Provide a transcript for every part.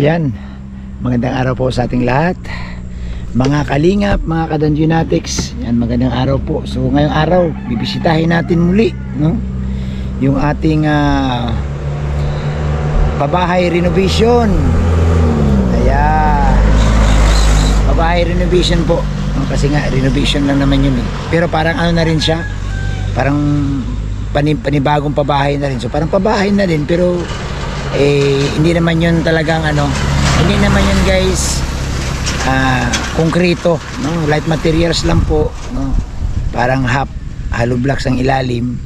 Ayan, magandang araw po sa ating lahat, mga kalingap, mga kadanjinatics. Yan, magandang araw po. So ngayong araw, bibisitahin natin muli, no, yung ating pabahay renovation. Ayan, pabahay renovation po, no? Kasi nga renovation lang naman yun, eh. Pero parang ano na rin siya, parang panibagong pabahay na rin. So parang pabahay na rin, pero hindi naman yun talagang hindi naman yun, guys, konkreto, no? Light materials lang po, no? Parang hollow blocks ang ilalim,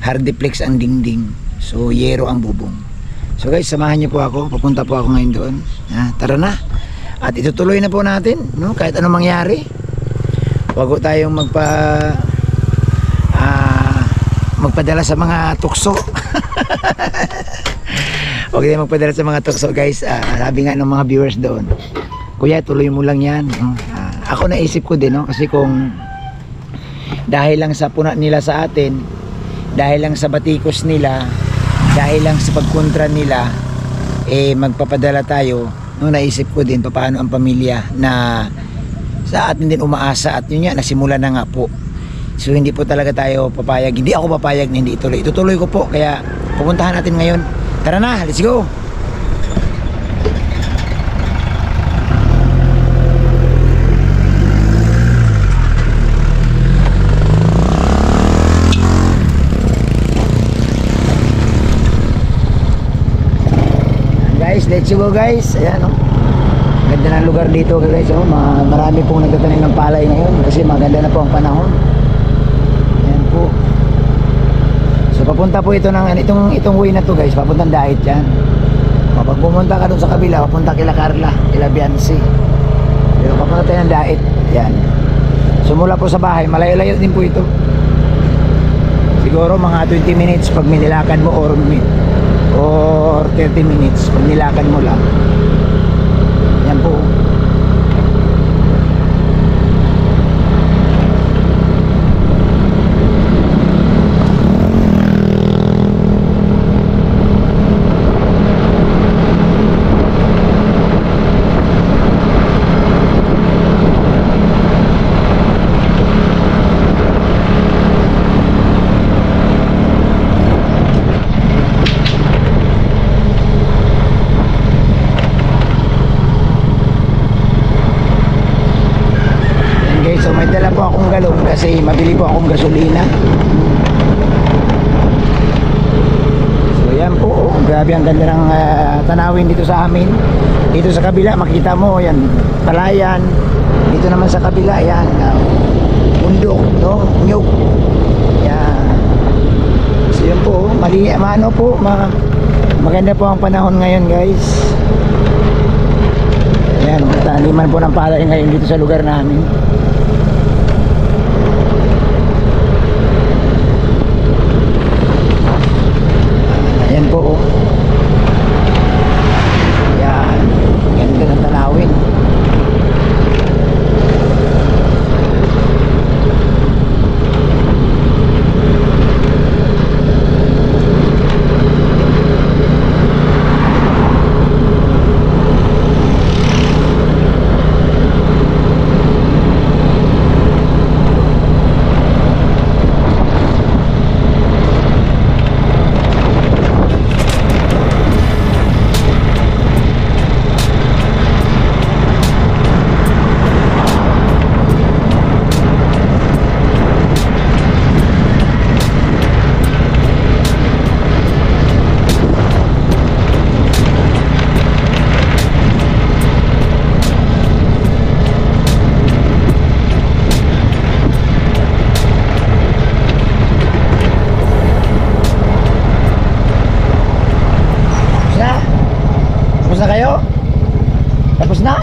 hardiplex ang dingding, so yero ang bubong. So guys, samahan niyo po ako, papunta po ako ngayon doon. Tara na, at itutuloy na po natin, no? Kahit anong mangyari, wag po tayong magpadala sa mga tukso. Huwag tayo magpadala sa mga tukso, guys. Sabi nga ng mga viewers doon, kuya, tuloy mo lang yan. Ako naisip ko din, no? Kasi kung dahil lang sa puna nila sa atin, dahil lang sa batikos nila, dahil lang sa pagkontra nila, magpapadala tayo, no? Naisip ko din paano ang pamilya na sa atin din umaasa, at yun nga, nasimula na nga po. So hindi po talaga tayo papayag, hindi ako papayag na hindi ituloy. Itutuloy ko po, kaya pupuntahan natin ngayon. Tara na, let's go! Guys, let's go, guys. Ayan, oh. Ganda ng lugar dito, guys, oh. Marami pong nagtatanim ng palay ngayon kasi maganda na po ang panahon. Ayan po. So papunta po ito ng itong way na to, guys, papuntang Dait yan. Kapag pumunta ka dun sa kabila, papunta kila Carla, kila Biancy. Pero papunta tayo ng Dait. Yan. So mula po sa bahay, malayo-layo din po ito. Siguro mga 20 minutes pag minilakad mo, or 30 minutes pag nilakad mo lang. Yan po. Kasi mabili po akong gasolina. So yan po, grabe ang ganda ng tanawin dito sa amin. Dito sa kabila makita mo yan, palayan. Dito naman sa kabila yan, bundok, no? Nyug. Yan. So yan po, maganda po ang panahon ngayon, guys. Yan, taniman po ng palay ngayon dito sa lugar namin. Ayan po, oh. Ayan, ganda ng tanawin. Tapos na kayo? Tapos na?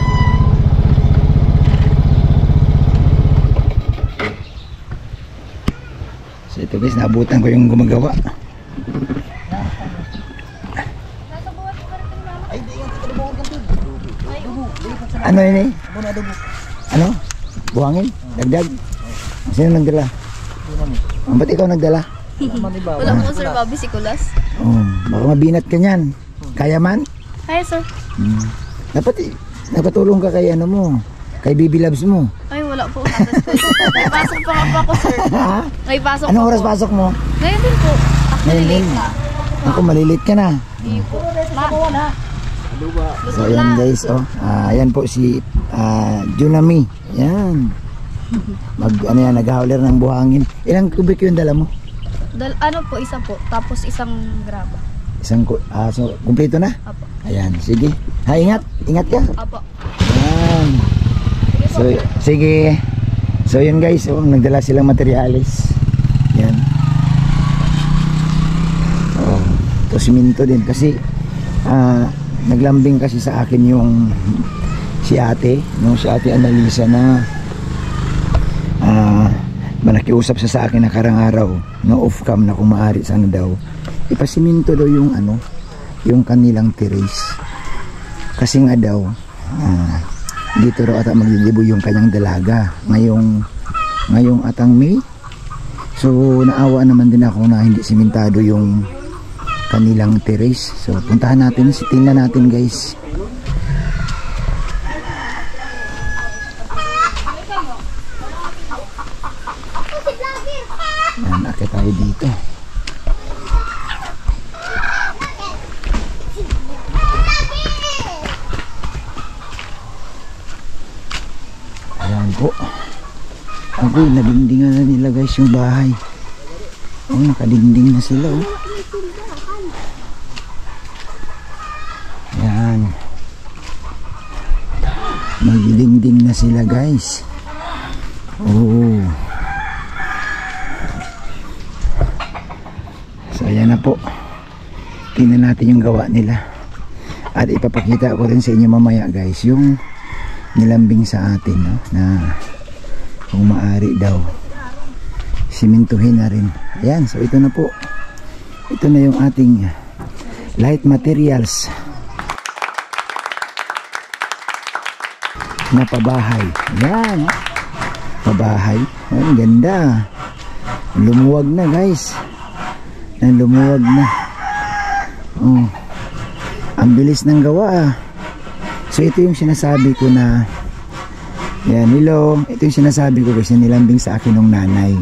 So ito, guys, naabutan ko yung gumagawa. Ano yun eh? Ano? Buhangin? Dagdag? Sino nagdala? Ba't ikaw nagdala? Wala mo, Sir Bobby Sikulas. Baka mabinat ka niyan. Kaya man? Hi, sir. Dapat napatulong ka kay ano mo, kay Bibi Labs mo. Ay, wala po. May pasok pa nga po ako, sir. Ha? May pasok Anong pa oras po. pasok mo? Ngayon din po. Ngayon Actually, din. late na. Ako, malilit ka na. Hindi po. Ma. So ayan guys, oh. Ayan po si Junami. Yan. Ano yan, nag-howler ng buhangin. Ilang kubik yung dala mo? Ano po, isa po. Tapos isang graba. So kumpleto na? Apo. Ayan, sige. Ha, ingat. Ingat ka. Apo. Ayan. So, sige. So yun guys, oh, nagdala silang materyales. Yan. Oh, to siminto din kasi naglambing kasi sa akin yung si ate Annalisa na nakiusap siya sa akin na karang araw na off cam na kung maaari sana daw ipasiminto daw yung yung kanilang terrace kasi nga daw dito raw ata maglilibo yung kanyang dalaga ngayong atang May. So naawa naman din ako na hindi simentado yung kanilang terrace. So puntahan natin, tingnan natin guys. Yan, akit tayo dito. Ayan po. Ako, nadingdingan na nila guys yung bahay. Oh, nakadingding na sila oh. Yan. Magdingding na sila guys. Oh. So ayan na po. Tingnan natin yung gawa nila. At ipapakita ko rin sa inyo mamaya guys yung nilambing sa atin no? Na kung maaari daw simintuhin na rin. Ayan, so ito na po. Ito na yung ating light materials na pabahay. Yan. Pabahay. Oh, ang ganda. Lumuwag na guys. Lumuwag na. Oh. Ang bilis ng gawa. So ito yung sinasabi ko na yan, hello. Ito yung sinasabi ko guys na nilambing sa akin ng nanay.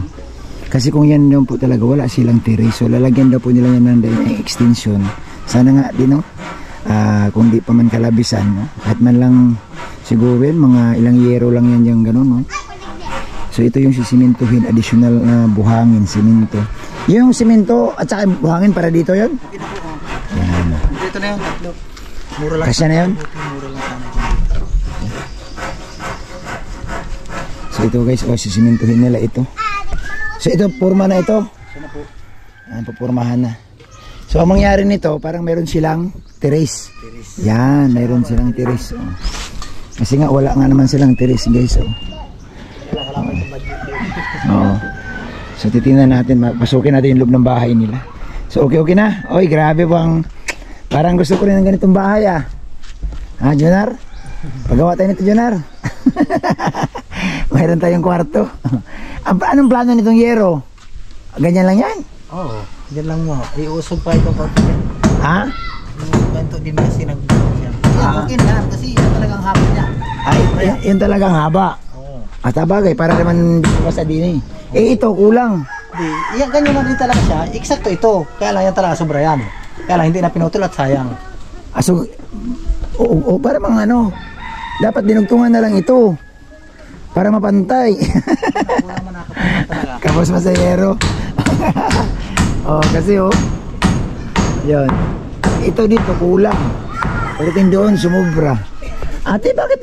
Kasi kung yan daw po talaga wala silang terrace. So lalagyan daw po nila yan ng extension. Sana nga din no. Kung di pa man kalabisan no. At man lang siguro yan, mga ilang yero lang yan yung gano'n no. So ito yung sisimintuhin, additional na buhangin, siminto. Yung siminto at saka buhangin para dito yon. Yan. Dito na yun, tatlo. Mura lang. Kasya na yun? Mura lang sana. So ito guys, sisimintuhin nila ito. So ito, purma na ito. Sana po. Ayan, pupurmahan na. So ang mangyari nito, parang meron silang terrace. Yan, meron silang terrace. Oh. Kasi nga wala nga naman silang terrace guys. Oh. Oo. So titingnan natin, pasukin natin yung loob ng bahay nila. So okay na. Oy, grabe bang parang gusto ko rin ng ganitong bahay ah. Ha, Jonar? Pagawa tayo nito, Jonar. Mayroon tayong kwarto. Anong plano nitong yero? Ganyan lang yan? Oo, yan lang mo. Iusog pa itong kaunti. Ha? Yung ganito din kasi nag-usog siya. Okay na, kasi yun talagang haba niya. Ay, yun talagang haba. Oo. At bagay, para naman basta din eh. Eh ito, kulang. Di, yan, ganyan na din talaga siya. Eksakto ito. Kaya lang yan talaga sobra yan. Kaya lang hindi na pinutol at sayang. So, para mga ano, dapat dinugtungan na lang ito. Para mapantay. Wala man nakapunta talaga. Kapos masayero. Kasi yun. Ito dito kulang. Pagdating doon sumubra. Ate, bakit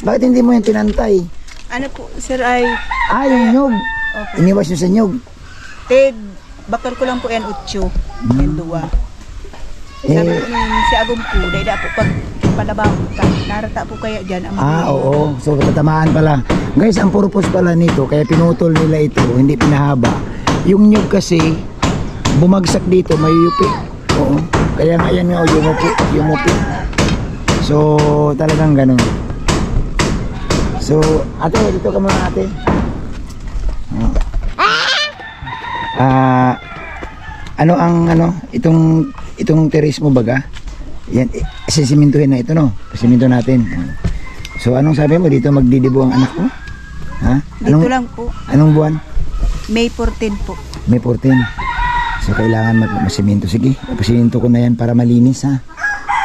bakit hindi mo yan pinantay? Ano po, sir, ay Yung nyug. Okay. Iniwas nyo sa nyug. bakal ko lang po yan 8 yan 2. Sabi Eh, ko si Agum po, dahil po pag palabaw ka, narata po kaya dyan ang oo. So tatamaan pala. Guys, ang purpose pala nito, kaya pinutol nila ito, hindi pinahaba. Yung nyug kasi bumagsak dito, may yupi. Oo. Kaya nga yan nga, yumupi. So talagang ganun. So, ate, dito ka muna ate. Itong terrace mo baga? Yan, sisimintuhin na ito, no? Siminto natin. So, anong sabi mo dito magdidibo ang anak mo? Ha? Dito lang po. Anong buwan? May 14 po. May 14. So, kailangan masiminto. Sige, pasiminto ko na yan para malinis, ha?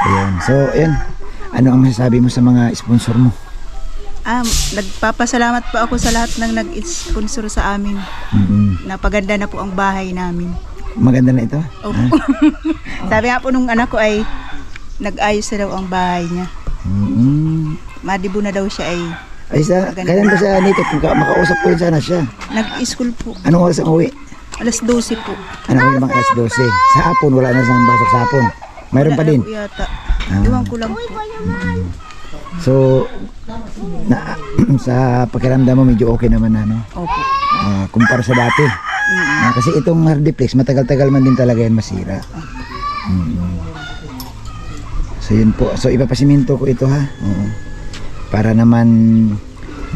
Ayan. So, ayan. Ano ang masasabi mo sa mga sponsor mo? Nagpapasalamat po ako sa lahat ng nag-sponsor sa amin. Napaganda na po ang bahay namin. Maganda na ito? Opo. Sabi nga po nung anak ko ay nag-ayos na daw ang bahay niya. Madibo na daw siya ay kailan ba siya nito? Makausap ko rin sana siya. nag-school po. Anong oras ang uwi? Alas 12 po. Ano yung mga alas 12? Sa hapon, wala na siyang pasok sa hapon. Mayroon pa din. Wala na po yata. Iwan ko lang po. So, sa pakiramdam mo medyo okay naman na, no? Opo. Kumpara sa dati. Kasi itong hardiplex, matagal-tagal man din talaga yan masira. So yun po. So ipapasiminto ko ito, ha. Para naman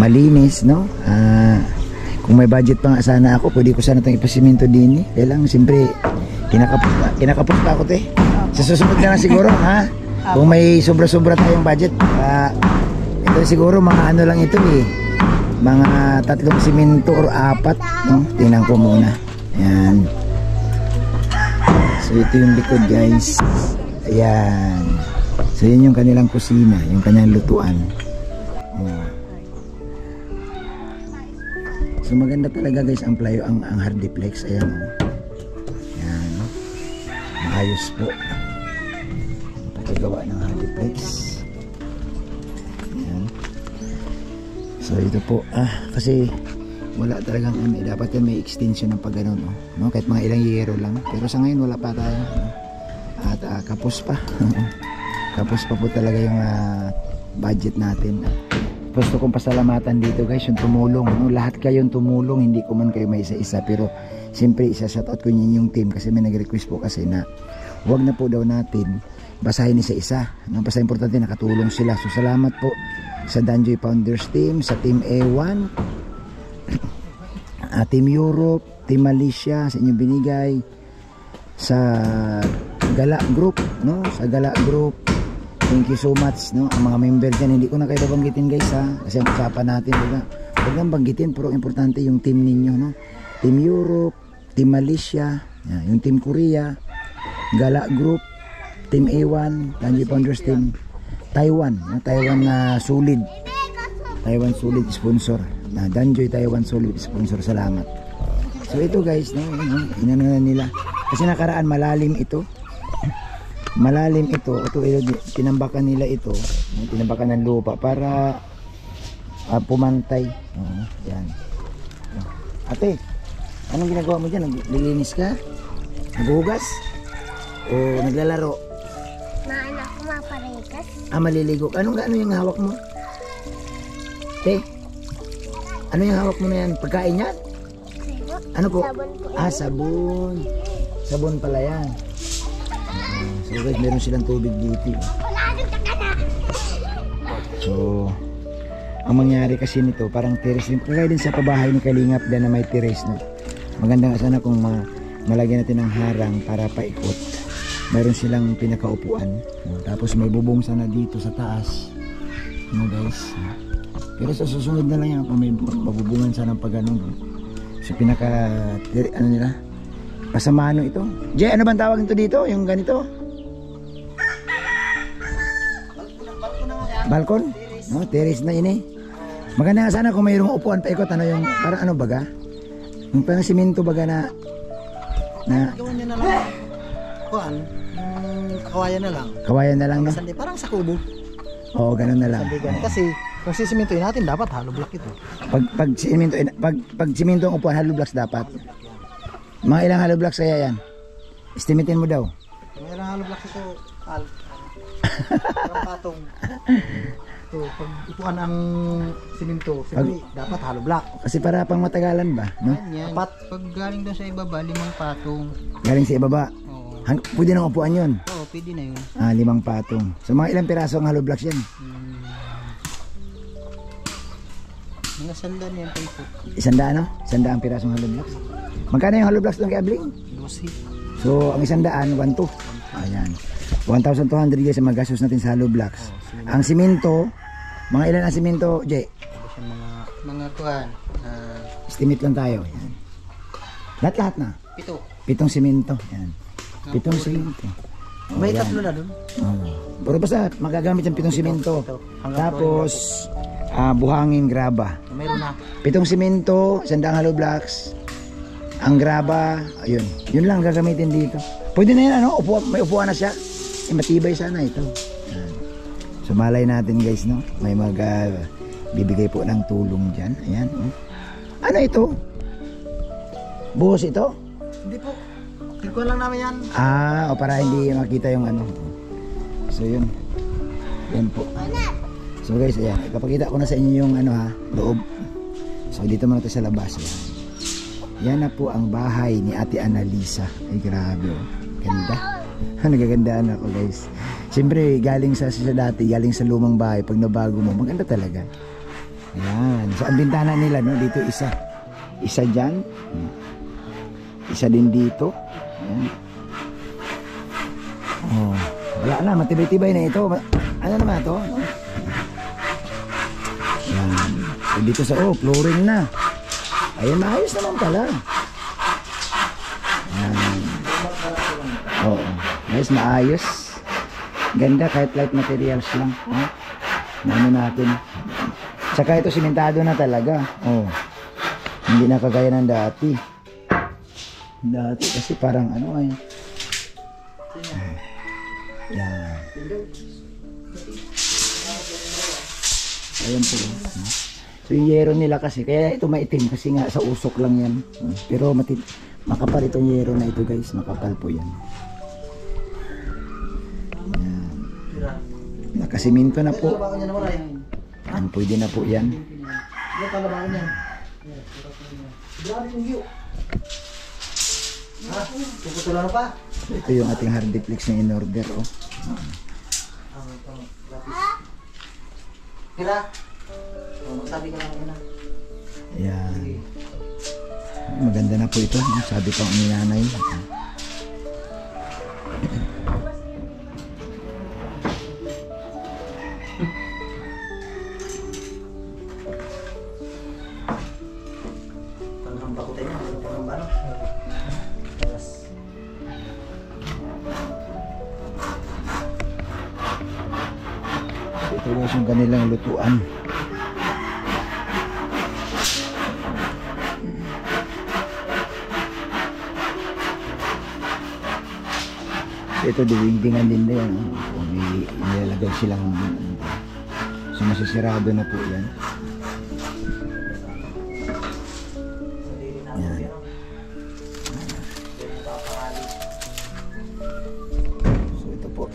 malinis, no? Kung may budget pa nga sana ako, pwede ko sana itong ipasiminto din, eh. Kaya lang, siyempre, kinakapos pa ako, te. Sa susunod na lang siguro, ha? Kung may sobra-sobra tayong budget, ito siguro mga ano lang ito, eh. Mga 3 siminto or 4, no? Tingnan ko muna. Ayan. So ito yung likod, guys. Ayan. So yun yung kanilang kusina, yung kanilang lutuan. So maganda talaga, guys, ang playo, ang hardiplex. Ayan, ayan. Maayos po ang pagkagawa ng hardiplex. Ayan. So ito po, kasi wala talagang dapat yan may extension ng pag ganun, no? Kahit mga ilang yero lang, pero sa ngayon wala pa tayo, no? At kapos pa. Kapos pa po talaga yung budget natin. Gusto kong pasalamatan dito, guys, yung tumulong, no? Lahat kayong tumulong, hindi ko man kayo may isa-isa, pero siyempre isa-shoutout ko yung team kasi may nag-request po kasi na wag na po daw natin basahin isa-isa, no? Basta importante nakatulong sila. So salamat po sa Danjoy Founders team, sa Team A1, Team Europe, Team Malaysia, sa inyong binigay, sa Gala Group, no? Sa Gala Group, thank you so much, no? Ang mga member dyan, hindi ko na kayo babanggitin, guys, ha? Kasi ang usapan natin, huwag nang banggitin, pero importante yung team ninyo, no? Team Europe, Team Malaysia, yung Team Korea, Gala Group, Team A1, Danjoy Founders team, Taiwan, no? Taiwan na solid, Taiwan solid sponsor, Danjoy Taiwan solid sponsor, salamat. So ito, guys, no? Inano na nila, kasi nakaraan malalim ito. Malalim ito, tinambakan nila ito, tinambakan ng lupa para pumantay. Yan. Ate, anong ginagawa mo dyan? Naglilinis ka? Naghugas? O naglalaro? Maanak ko maparikas. Maliligo. Ano yung hawak mo? Te, ano yung hawak mo na yan? Pagkain yan? Ano po? Sabon po. Sabon. Sabon pala yan. So guys, meron silang tubig dito. So, ang mangyari kasi nito, parang terrace din. Kaya din sa pabahay ni Kalingap na may terrace, no? Maganda nga sana kung malagyan natin ng harang para paikot. Meron silang pinakaupuan, no? Tapos may bubong sana dito sa taas, no, guys. Pero sa susunod na lang yan, kung may mabubungan sana pag ganun, no? So ano nila, pasamano ito. Jay, ano bang tawag nito dito? Yung ganito? Balkon? No, terrace na ini. Maganda nga sana kung mayroong upuan paikot, ano yung parang ano baga? Yung parang simento baga na Gawin nyo na lang. Kuan, kawayan na lang. kawayan na lang, no? Sandi, parang sa kubo. Oo, ganun na lang. Sandigan. Kasi kung sisimintuin natin, dapat hollow block ito. Pag simento ang upuan, hollow blocks dapat. Mga ilang hollow blocks kaya yan? Estimatein mo daw. Mayroong hollow block ito, parang patong. Ito, pag upuan ang siminto, dapat hollow block. Kasi para pang matagalan ba, no? Yan. Apat. Pag galing doon sa ibaba, 5 patong. Galing sa ibaba. Oo. Pwede nang upuan yun. Oo, pwede na yun. 5 patong. So mga ilang piraso ang hollow blocks yan? Mga sandan yan tayo po. 100, no? 100 pirasong hollow blocks. Magkano yung hollow blocks doon kay Abling? 12. So ang 100, 1 2. Ayan. 1,200 guys ang magastos natin sa hollow blocks. Ang simento, mga ilan ang simento, Jay? Tapos yung mga kuhan. Estimate lang tayo. Yan. Lahat na. 7. 7 simento. Yan. 7 simento. May yan. tatlo na doon. Pero basta magagamit yung 7 simento. Tapos buhangin graba. Mayroon na. 7 simento, 100 hollow blocks. Ang graba, ayun. Yun lang gagamitin dito. Pwede na yan, ano? May upuan na siya. Matibay sana ito. Yan. So malay natin guys, no? May bibigay po ng tulong dyan. Ayan. Oh. Ano ito? Buhos ito? Hindi po. Kilkuhan lang namin yan. O para hindi makita yung ano. So yun. Yan po. So guys, ayan. Ipapakita ko na sa inyo yung ano ha, loob. So dito muna tayo sa labas. Ayan. Yan na po ang bahay ni Ate Annalisa. Ay grabe oh. Ganda. Nagagandaan ako guys. Siyempre galing sa dati, galing sa lumang bahay. Pag nabago mo, maganda talaga. Ayan. So ang bintana nila no, dito isa. Isa dyan. Isa din dito. Ayan. Oh, wala na, matibay-tibay na ito. Ano naman ito? Ayan. So, dito sa flooring na. Ayan, maayos naman pala. Ayan. Oo. Guys, maayos. Ganda kahit light materials lang. Ano natin. Tsaka ito simentado na talaga. Hindi na kagaya ng dati. Dati kasi parang ano ay. Yan. Ayan po. So yung yero nila kasi, kaya ito maitim kasi nga sa usok lang yan. Pero makapal itong yero na ito guys, makapal po yan. Yan. Nakasiminto na po. Yan, pwede na po yan. Puputulan pa. Ito yung ating hardiplex na in-order. Kira. Sabi ka lang na. Ayan. Maganda na po ito. Sabi ko ang nanay. Ito guys yung kanilang lutuan. Ito diwindingan din na yan. May nilalagay silang so masisirado na po yan. Yan. So ito po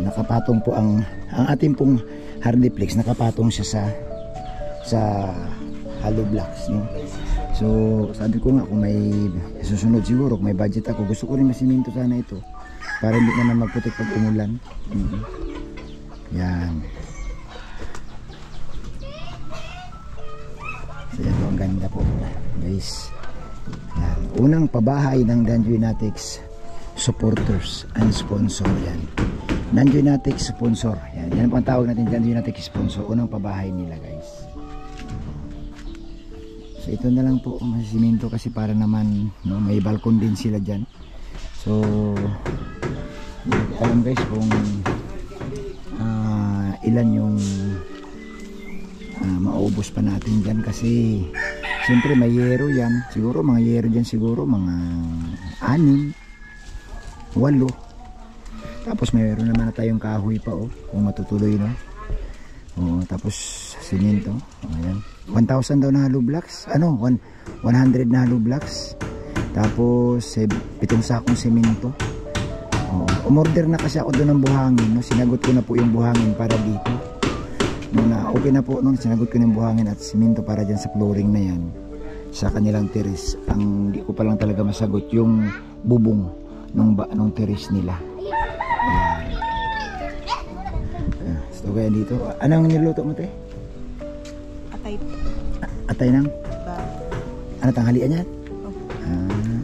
nakapatong po ang ating pong hardiplex, nakapatong siya sa hollow blocks, no? So sabi ko nga kung may susunod siguro, kung may budget ako, gusto ko rin masiminto sana ito para hindi naman magputik pag umulan. Yan. So yan po, ang ganda po guys. Yan. Unang pabahay ng Danjoynatics supporters and sponsor. Yan, Danjoynatics sponsor. Yan po ang tawag natin, Danjoynatics sponsor. Unang pabahay nila guys. So ito na lang po masiminto kasi para naman, no, may balkon din sila dyan. So alam guys kung ilan yung maubos pa natin dyan kasi siyempre may yero yan, siguro mga yero dyan, siguro mga 6, 8, tapos mayroon naman na tayong kahoy pa kung matutuloy, no? Tapos simento. Ayan, 1,000 daw na hollow blocks, 100 na hollow blocks, tapos 7 sakong simento. Umorder na kasi ako doon ng buhangin, no? Sinagot ko na po yung buhangin para dito. Okay na po, no? Sinagot ko na yung buhangin at simento para dyan sa flooring na yan, sa kanilang terrace. Ang di ko pa lang talaga masagot yung bubong nung terrace nila. So kaya dito, anong niluto mo, te? Atay. Atay ng? Ano, tanghalian yan?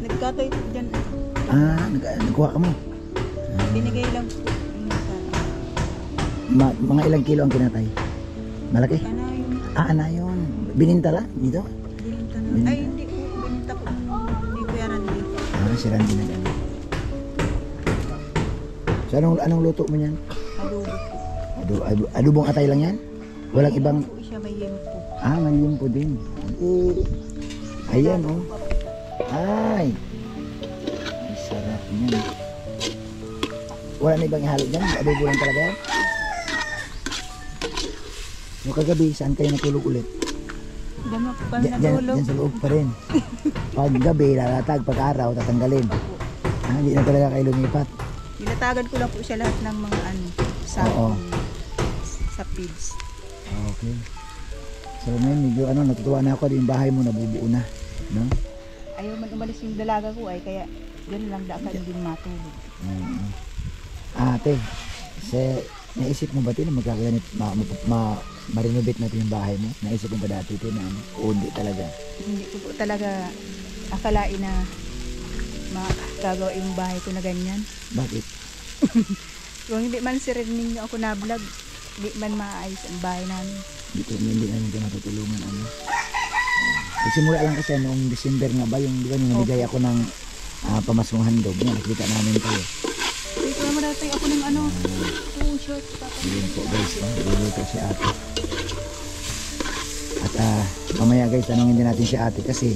Nagkatay dyan. Nagkuha ka mo? Binigay lang Mga ilang kilo ang kinatay? Malaki? Ano yung Ana yun. Bininta lang dito? bininta na? Ay, hindi ko bininta po. Hindi ko yaran din. Si Randy na ganun. So anong luto mo niyan? Adobo po. Adobong atay lang yan? Walang ibang... Po siya may yempo. Malim po din. Ayan oh. Ay sarap niyan. Wala na ibang ihalo dyan? Adobo lang talaga yan? So kagabi, saan kayo natulog ulit? Diyan mo po kami Diyan natulog. sa loob pa rin. Pag gabi, lalatag. Pag araw, tatanggalin. Hindi na talaga kayo lumipat. Nilatagan ko lang po siya lahat ng mga sa Oo. sa feeds. Okay. So ngayon, medyo natutuwa na ako. Yung bahay mo nabubuo na. No? Ayaw man umalis yung dalaga ko ay kaya yun lang dapat din matulog. Ate, naisip mo ba ito na magkakaganit, ma-renovate natin yung bahay mo? Naisip mo ba dati ito na o hindi talaga? Hindi ko po talaga akalain na magagawa yung bahay ko na ganyan. Bakit? Kung hindi man si ninyo ako na-vlog, hindi man maayos ang bahay namin. Hindi namin ito matutulungan. Nagsimula lang kasi noong December nga ba, yung nabigay ako ng pamasong handog. Yan, nakita namin kayo. Dito naman natin ako ng short. Yun po guys, luluto si ate. At mamaya guys, tanongin din natin si ate kasi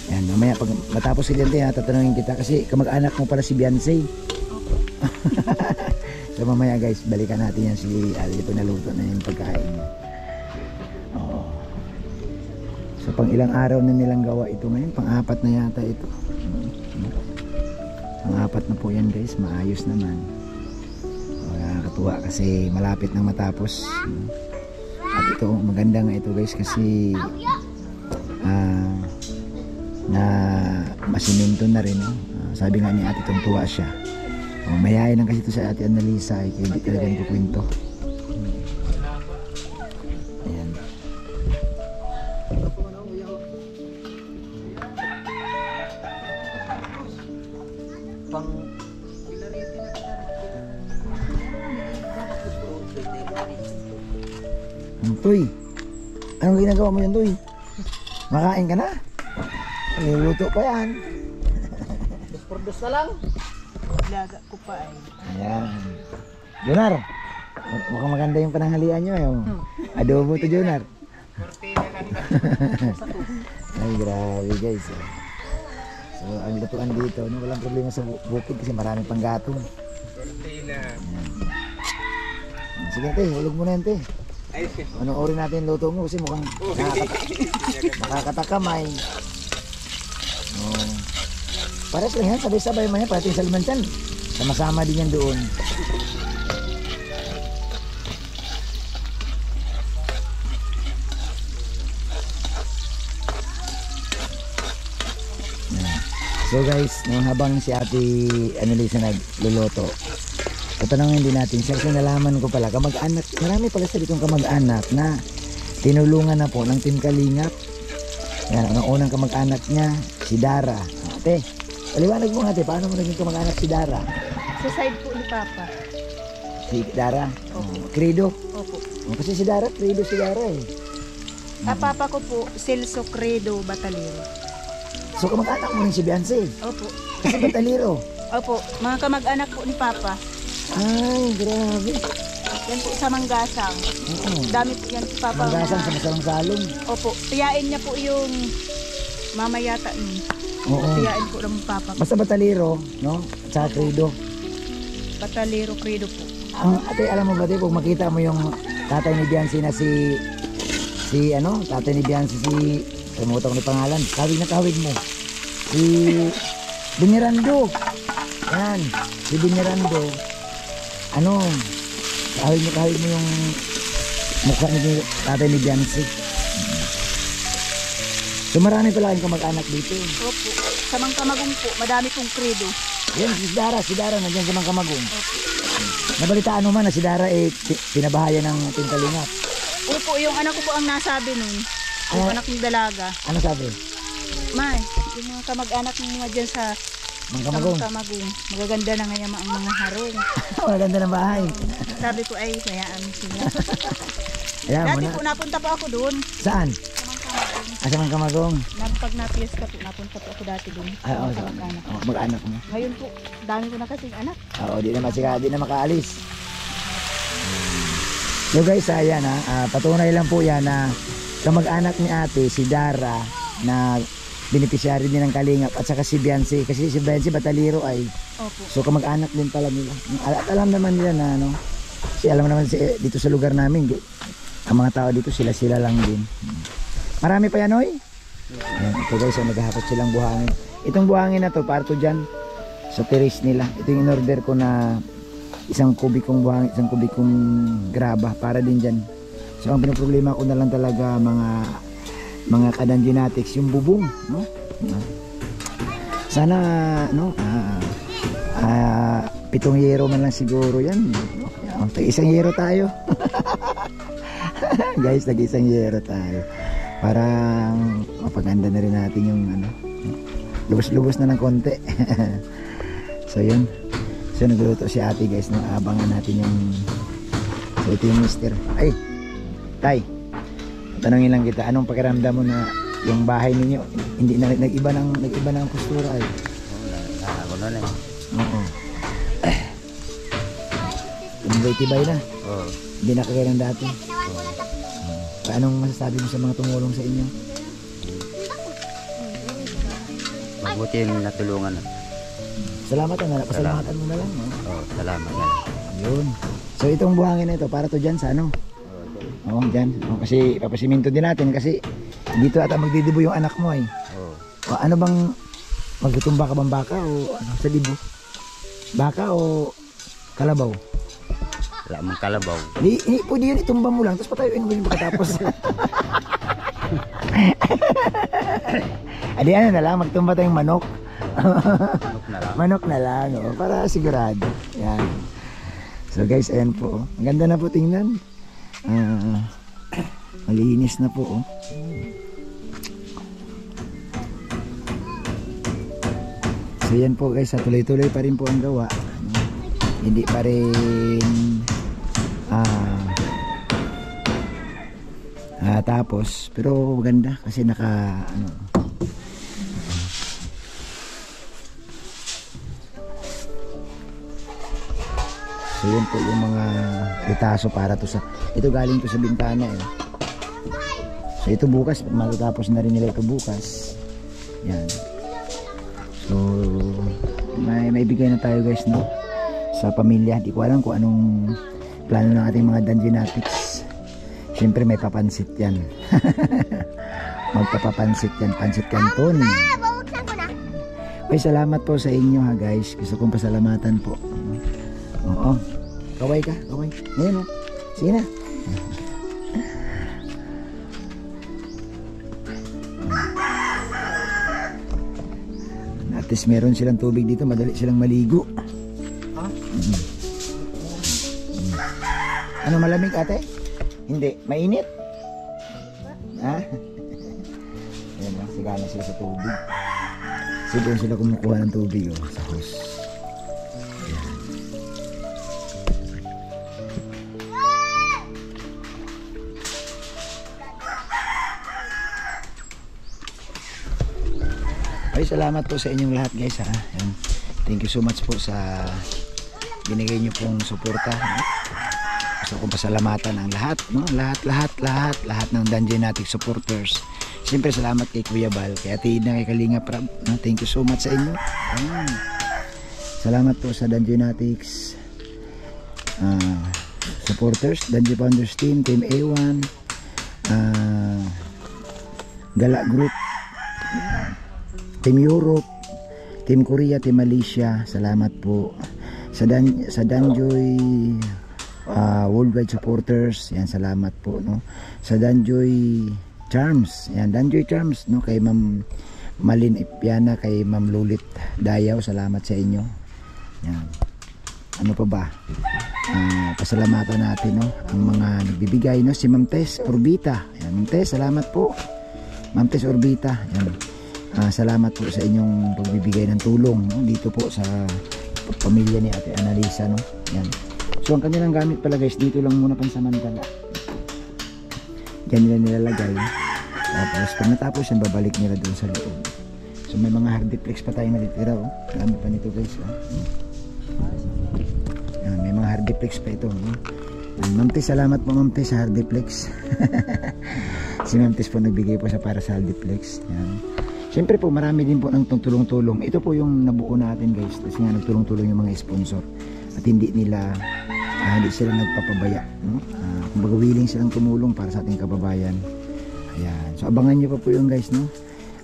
yan, mamaya pag matapos si Diante, tatanungin kita kasi kamag-anak mo pala si Beyonce. So mamaya guys, balikan natin yan si ate pag naluto na yung pagkain niya. So pang ilang araw na nilang gawa ito ngayon, pang-apat na yata ito. Pang-apat na po yan guys, maayos naman. Nakakatuwa kasi malapit nang matapos. At ito, maganda nga ito guys kasi na masiminto na rin. Sabi nga ni ate tuwa siya. Mayayain lang kasi ito sa ate Annalisa kaya hindi talaga nagkukwento. Ayan. Tuy, anong ginagawa mo yan, Tuy? Makain ka na? Niluluto pa yan. Dos na lang. Laga ko pa ay. Ayan. Jonar, mukhang maganda yung pananghalian nyo. Adobo to, Jonar. Ay, grabe guys. So, ang lutuan dito, walang problema sa bukid kasi maraming panggatong. Sige, te, hulog mo na yan, te. Panoorin natin yung luto mo kasi mukhang nakakatakamay. Pares lang yan, sabay-sabay man yan, pati sa limantan. Sama-sama din yan doon. So guys, habang si ate Annalisa nagluluto, tatanungin din natin siya kasi nalaman ko pala, kamag-anak, marami pala sa ditong kamag-anak na tinulungan na po ng Team Kalingap. Yan, ang unang kamag-anak niya, si Dara. Ate, paliwanag mo ate, paano mo naging kamag-anak si Dara? Sa side po ni Papa. Si Dara? Credo? Opo. Kasi si Dara, Credo si Dara eh. Papa ko po, Celso Credo Batalero. So kamag-anak mo rin si Beyonce? Opo. Kasi Batalero? Opo, mga kamag-anak po ni Papa. Ay, grabe. Yan po sa Manggasang. Dami po yan si Papa. Manggasang sa Masalang Salong. Opo, tiyain niya po yung mama yata niya. Oo. Tiyain po ng Papa. Basta Batalero, no? At saka Credo. Batalero Credo po. Ang ate, alam mo ba ate, kung makita mo yung tatay ni Beyonce na tatay ni Beyonce kalimutan ko ni pangalan, kawig mo. Si Binyarando. Yan, si Binyarando. Kawig mo yung mukha ni tatay ni Beyonce. So marami pala kayong kamag-anak dito. Opo, sa Mangkamagong po, madami pong Credo. Yan, si Dara, nandiyan sa Mangkamagong. Nabalitaan mo man na si Dara pinabahayan ng Team Kalingap. Opo, yung anak ko po ang nasabi nun. Yung anak ng dalaga. Ano sabi? May, yung mga kamag-anak ng mga dyan sa Mangkamagong. Kamagong. Magaganda na ngayon ang mga harong. Maganda ng bahay. Sabi ko ay sayaan sila. Ayan, Dati muna. po napunta po ako doon. Saan? Sa Mangkamagong. Sa Mangkamagong. Pag na-fiesta po, napunta po ako dati doon. Ay, oo, Sa sa anak. mag-anak mo. Ngayon po, dami ko na kasing anak. Oo, di na makaalis. So guys, ayan patunay lang po yan na kamag-anak ni ate, si Dara, na beneficiary din ng Kalingap, at saka si Biancy, kasi si Biancy Bataliro ay, Opo. so kamag-anak din pala nila. At alam naman nila na, kasi alam naman dito sa lugar namin, ang mga tao dito, sila lang din. Marami pa yan, oy? Ayan, ito guys, naghahakot silang buhangin. Itong buhangin na to, para to dyan, sa terrace nila. Ito yung in-order ko na isang kubikong buhangin, isang kubikong graba, para din dyan. So ang pinoproblema ko na lang talaga mga kadanginatics, yung bubong, no? Sana 7 yero man lang siguro yan, no? Tag-isang yero tayo. Guys, tag-isang yero tayo para mapaganda na rin natin yung lubos-lubos na ng konti. So yun, so nagluto si ate guys, abangan natin yung, so ito yung mister. Ay tay, tanongin lang kita, anong pakiramdam mo na yung bahay ninyo hindi na nag-iba ng kustura ay? Ako na lang. Oo. Tibay na. Oo. Hindi na kagaya ng dati. Anong masasabi mo sa mga tumulong sa inyo? Mabuti yung natulungan. Salamat na, pasalamatan mo na lang. No? Oo, salamat na lang. Yun. So itong buhangin na ito, para to dyan sa ano? Oo, dyan. Kasi papasiminto din natin kasi dito ata magdidibo yung anak mo ay. Oo. O, ano bang, magtutumba ka bang baka o ano, sa dibo? Baka o kalabaw? Wala mong kalabaw. Pwede yun, itumba mo lang, tapos patayuin mo yun pagkatapos. Adi ano na lang, magtumba tayong manok. Manok na lang. Manok na lang, oh, para sigurado. Yan. So guys, ayan po. Ang ganda na po tingnan. Malinis na po. Oh. So yan po guys, tuloy-tuloy pa rin po ang gawa. Hindi pa rin tapos, pero maganda kasi so yun po yung mga retaso para to sa, ito galing to sa bintana eh. So ito bukas, matatapos na rin nila ito bukas. Yan. So may bigay na tayo guys, no, sa pamilya. Di ko alam kung anong plano ng ating mga Danginatics. Siyempre may papansit yan. Magpapapansit yan, pansit canton. Babuksan ko na. Okay, salamat po sa inyo ha guys. Gusto kong pasalamatan po. Oo. Kaway ka, kaway. Ngayon oh. Sige na. At least meron silang tubig dito, madali silang maligo. Ano, malamig ate? Hindi, mainit? Ha? Ayan lang, sigana sila sa tubig. So doon sila kumukuha ng tubig sa hose. Ayan. Ay, salamat po sa inyong lahat guys ha. Ayan. Thank you so much po sa binigay niyo pong suporta. Gusto kong pasalamatan ang lahat, no? Lahat ng Danginatics supporters. Siyempre salamat kay Kuya Bal, kay Ate Ida, kay Kalinga Prab, no? Thank you so much sa inyo. Salamat po sa Danginatics supporters, Dangi Founders Team, Team A1, Gala Group, Team Europe, Team Korea, Team Malaysia. Salamat po sa Danjoy worldwide supporters. Yan, salamat po, no, sa Danjoy Charms. Yan, Danjoy Charms, no, kay Ma'am Malin Ipiana, kay Ma'am Lulit Dayaw, salamat sa inyo. Yan. Ano pa ba? Pasalamatan natin, no, ang mga nagbibigay, no, si Ma'am Tess Orbita. Yan, Ma'am Tess, salamat po. Ma'am Tess Orbita. Yan. Salamat po sa inyong pagbibigay ng tulong, no? Dito po sa pamilya ni Ate Annalisa, no? Yan. So ang kanilang gamit pala guys, dito lang muna pansamantala. Diyan nila nilalagay. Tapos pag natapos yan, babalik nila doon sa loob. So may mga hardiplex pa tayo natitira, oh. Marami pa nito guys, oh. Yan, may mga hardiplex pa ito, no? Ma'am Tess, salamat po Ma'am Tess sa hardiplex. Si Ma'am Tess po nagbigay po sa para sa hardiplex. Yan. Siyempre po marami din po ng tulong-tulong. Ito po yung nabuo natin guys. Kasi nga nagtulong-tulong yung mga sponsor. At hindi sila nagpapabaya. No? Kumbaga willing silang tumulong para sa ating kababayan. Ayan. So abangan nyo pa po yung guys. No?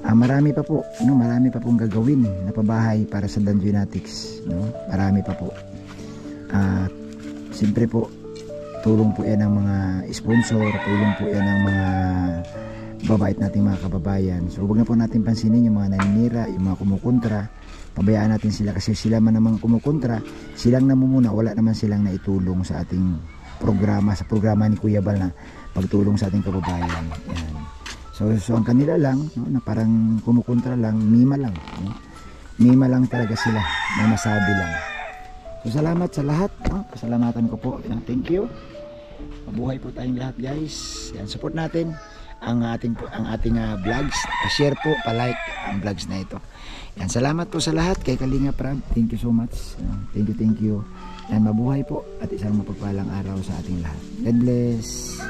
Marami pa po. No? Marami pa pong gagawin na pabahay para sa Danjoynatics. No? Marami pa po. Siyempre po tulong po yan ng mga sponsor. Tulong po yan ng mga babait nating mga kababayan. So huwag na po natin pansinin yung mga naninira, yung mga kumukontra. Pabayaan natin sila kasi sila man namang kumukontra, silang namumuna, wala naman silang naitulong sa ating programa, sa programa ni Kuya Bal na pagtulong sa ating kababayan. Yan. So ang kanila lang, no, na parang kumukontra lang, mima lang. No? Mima lang talaga sila, may masabi lang. So salamat sa lahat. No? Pasalamatan ko po. Yan, thank you. Mabuhay po tayong lahat guys. Yan, support natin ang ating vlogs, pa-share po, pa-like ang vlogs na ito. Yan, salamat po sa lahat kay Kalinga Prab. Thank you so much. Thank you. Yan, mabuhay po at isang mapagpalang araw sa ating lahat. God bless.